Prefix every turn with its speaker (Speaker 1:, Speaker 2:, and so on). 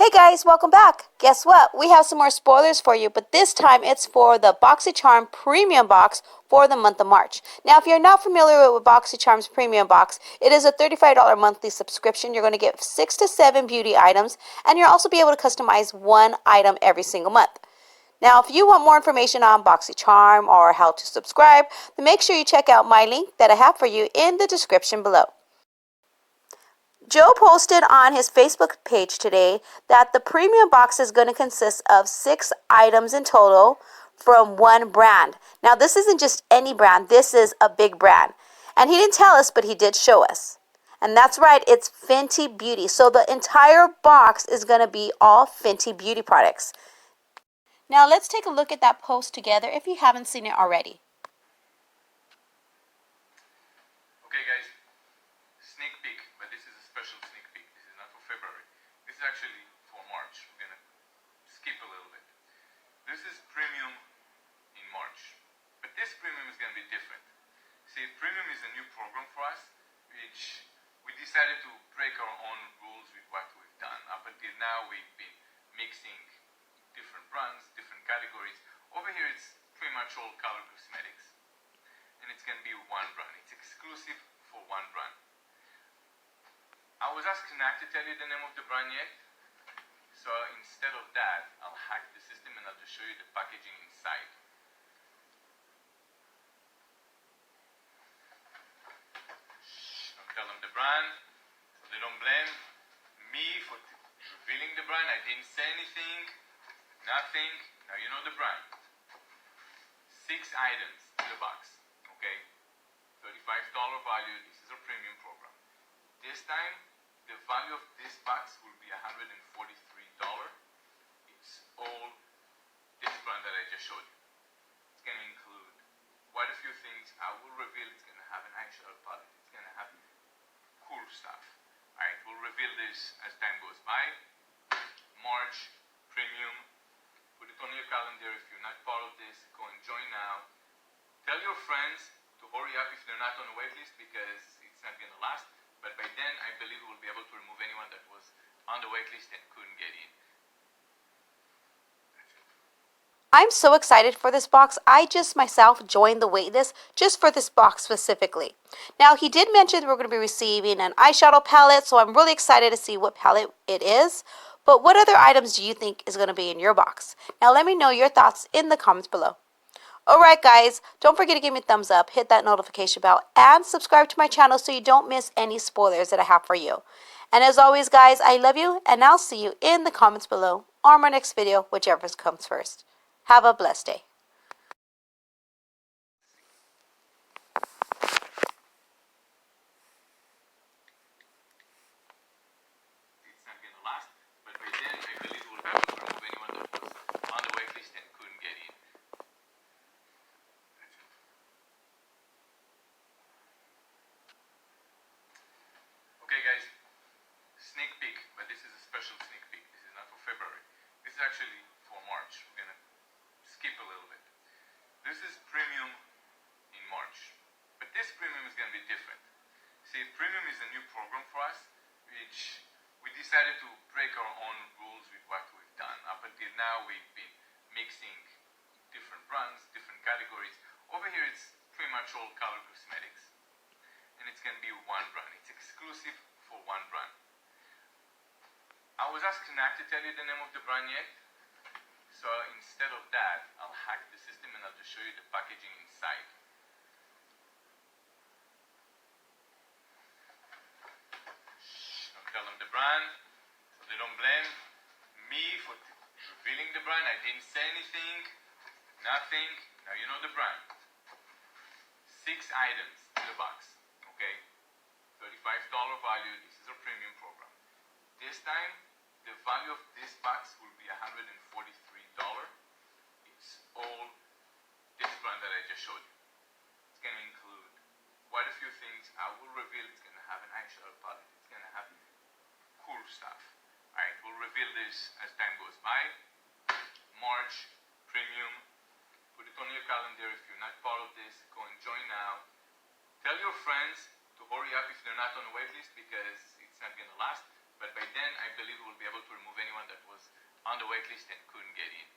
Speaker 1: Hey guys, welcome back. Guess what? We have some more spoilers for you, but this time it's for the Boxycharm Premium Box for the month of March. Now, if you're not familiar with Boxycharm's Premium Box, it is a $35 monthly subscription. You're going to get 6 to 7 beauty items, and you'll also be able to customize one item every single month. Now, if you want more information on Boxycharm or how to subscribe, then make sure you check out my link that I have for you in the description below. Joe posted on his Facebook page today that the premium box is going to consist of 6 items in total from one brand. Now, this isn't just any brand. This is a big brand. And he didn't tell us, but he did show us. And that's right, it's fentybeauty. So the entire box is going to be all fentybeauty products. Now, let's take a look at that post together if you haven't seen it already.
Speaker 2: Okay, guys. Sneak peek, but this is a special sneak peek. This is not for February. This is actually for March. We're gonna skip a little bit. This is premium in March, but this premium is gonna be different. See, premium is a new program for us, which we decided to break our own rules with what we've done. Up until now, we've been mixing different brands, different categories. Over here, it's pretty much all color cosmetics, and it's gonna be one brand. It's exclusive for one brand. I was asked not to tell you the name of the brand yet, so instead of that, I'll hack the system and I'll just show you the packaging inside. Don't tell them the brand, so they don't blame me for revealing the brand. I didn't say anything, nothing. Now you know the brand. 6 items in the box, okay? $35 value. This is a premium program. This time, the value of this box will be $143. It's all this brand that I just showed you. It's going to include quite a few things. I will reveal it's going to have an eyeshadow palette. It's going to have cool stuff. Alright, we'll reveal this as time goes by. March, premium. Put it on your calendar. If you're not part of this, go and join now. Tell your friends to hurry up if they're not on the wait list, because it's not going to last. But by then, I believe we'll be able to remove anyone that was on the wait list and couldn't get in.
Speaker 1: I'm so excited for this box. I just myself joined the wait list just for this box specifically. Now, he did mention we're going to be receiving an eyeshadow palette, so I'm really excited to see what palette it is. But what other items do you think is going to be in your box? Now, let me know your thoughts in the comments below. Alright guys, don't forget to give me a thumbs up, hit that notification bell, and subscribe to my channel so you don't miss any spoilers that I have for you. And as always guys, I love you, and I'll see you in the comments below or my next video, whichever comes first. Have a blessed day.
Speaker 2: It's not going to last, but by then, I believe we'll be able to remove anyone that was on the wait list and couldn't get in. Okay guys, sneak peek, but this is a special sneak peek. This is not for February. This is actually for March. We're gonna skip a little bit. This is premium in March, but this premium is gonna be different. See, premium is a new program for us, which we decided to break our own rules with what we've done. Up until now, we've been mixing different brands, different categories. Over here, it's pretty much all color cosmetics. And it's going to be one brand. It's exclusive for one brand. I was asked not to tell you the name of the brand yet, so instead of that, I'll hack the system and I'll just show you the packaging inside. Don't tell them the brand, so they don't blame me for revealing the brand. I didn't say anything, nothing. Now you know the brand. 6 items in the box. Okay, $35 value. This is a premium program. This time, the value of this box will be $143. It's all this brand that I just showed you. It's going to include quite a few things. I will reveal it's going to have an eyeshadow palette. It's going to have cool stuff. Alright, we'll reveal this as time goes by. March, premium. Put it on your calendar. If you're not part of this, go and join now. Tell your friends to hurry up if they're not on the wait list, because it's not going to last. But by then, I believe we'll be able to remove anyone that was on the wait list and couldn't get in.